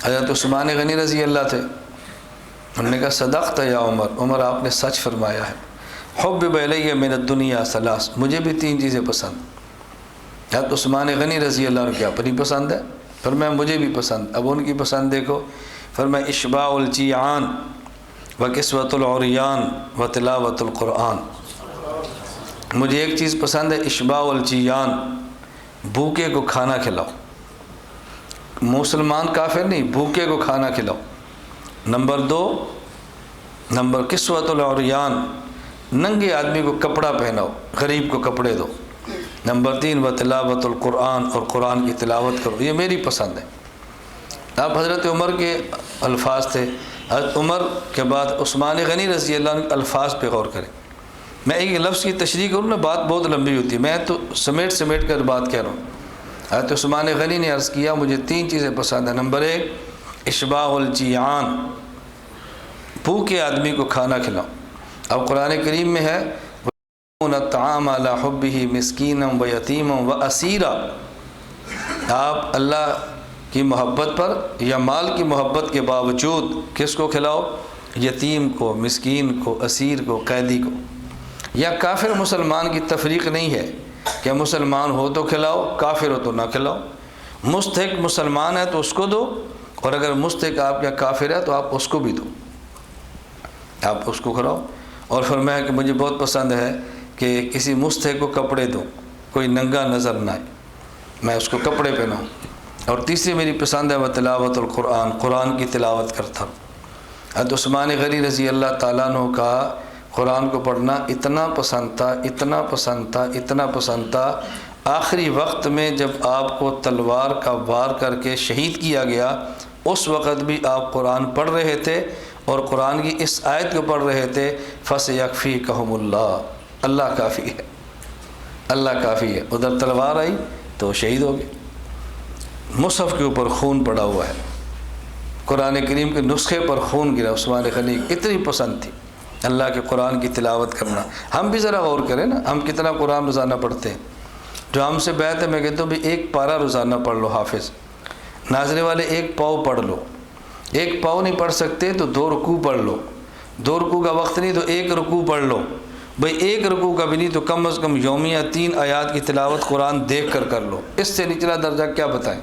حضرت عثمان غنی رضی اللہ تھے، انہوں نے کہا صدقت یا عمر، عمر آپ نے سچ فرمایا ہے، حبب الی من الدنیا ثلاث، مجھے بھی 3 چیزیں پسند۔ حضرت عثمان غنی رضی اللہ عنہ کی اپنی پسند ہے، فرمایا مجھے بھی پسند۔ اب ان کی پسند دیکھو، فرمایا اشباع الجیعان وکسوۃ العریان وتلاوۃ القرآن۔ مجھے ایک چیز پسند ہے، اشباع الجیعان، بھوکے کو کھانا کھلاؤ، مسلمان کافر نہیں، بھوکے کو کھانا کھلاؤ۔ نمبر 2 کسوۃ العریان، ننگے آدمی کو کپڑا پہناؤ، غریب کو کپڑے دو۔ نمبر 3 وتلاوۃ القرآن، اور قرآن کی تلاوت کرو، یہ میری پسند ہے۔ اب حضرت عمر کے الفاظ تھے، حضرت عمر کے بعد عثمان غنی رضی اللہ عنہ کے الفاظ پہ غور کریں۔ میں ایک لفظ کی تشریح کروں نا، بات بہت لمبی ہوتی ہے، میں تو سمیٹ کر بات کہہ رہا ہوں۔ حضرت عثمان غنی نے عرض کیا مجھے 3 چیزیں پسند ہیں۔ نمبر 1 اشباع الجیعان، بھوکے آدمی کو کھانا کھلاؤ۔ اب قرآن کریم میں ہے وَيُطْعِمُونَ الطَّعَامَ عَلَىٰ حُبِّهِ مِسْكِينًا وَيَتِيمًا وَأَسِيرًا، آپ اللہ کی محبت پر یا مال کی محبت کے باوجود کس کو کھلاؤ؟ یتیم کو، مسکین کو، اسیر کو، قیدی کو۔ یا کافر مسلمان کی تفریق نہیں ہے کہ مسلمان ہو تو کھلاؤ، کافر ہو تو نہ کھلاؤ۔ مستحق مسلمان ہے تو اس کو دو، اور اگر مستحق آپ کا کافر ہے تو آپ اس کو بھی دو، آپ اس کو کھلاؤ۔ اور فرمایا کہ مجھے بہت پسند ہے کہ کسی مستحق کو کپڑے دو، کوئی ننگا نظر نہ آئے، میں اس کو کپڑے پہناؤں۔ اور تیسری میری پسند ہے وتلاوۃ القرآن، قرآن کی تلاوت کرتا ہوں۔ حضرت عثمان غنی رضی اللہ تعالیٰ عنہ کا قرآن کو پڑھنا اتنا پسند تھا، اتنا پسند تھا، اتنا پسند تھا، آخری وقت میں جب آپ کو تلوار کا وار کر کے شہید کیا گیا، اس وقت بھی آپ قرآن پڑھ رہے تھے، اور قرآن کی اس آیت کو پڑھ رہے تھے فَسَيَكْفِيكَهُمُ اللَّهُ، اللہ کافی ہے، اللہ کافی ہے۔ ادھر تلوار آئی تو شہید ہو گئے، مصحف کے اوپر خون پڑا ہوا ہے، قرآن کریم کے نسخے پر خون گرا۔ عثمان غنی اتنی پسند تھی اللہ کے قرآن کی تلاوت کرنا۔ ہم بھی ذرا غور کریں نا، ہم کتنا قرآن روزانہ پڑھتے ہیں؟ جو ہم سے بیعت ہے، میں کہتا ہوں بھی 1 پارہ روزانہ پڑھ لو حافظ، ناظرے والے 1 پاؤ پڑھ لو، 1 پاؤ نہیں پڑھ سکتے تو 2 رکوع پڑھ لو، 2 رکوع کا وقت نہیں تو 1 رکوع پڑھ لو، بھئی 1 رکوع کا بھی نہیں تو کم از کم یومیہ 3 آیات کی تلاوت قرآن دیکھ کر لو، اس سے نچلا درجہ کیا بتائیں؟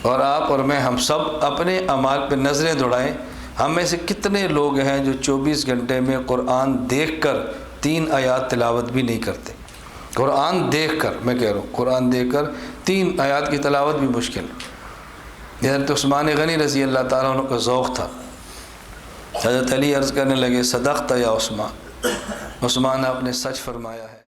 اور آپ اور میں، ہم سب اپنے اعمال پہ نظریں دوڑائیں، ہم میں سے کتنے لوگ ہیں جو 24 گھنٹے میں قرآن دیکھ کر 3 آیات تلاوت بھی نہیں کرتے؟ قرآن دیکھ کر، میں کہہ رہا ہوں قرآن دیکھ کر 3 آیات کی تلاوت بھی مشکل۔ حضرت عثمان غنی رضی اللہ تعالیٰ عنہ کا ذوق تھا۔ حضرت علی عرض کرنے لگے صدقت یا عثمان، عثمان آپ نے سچ فرمایا ہے۔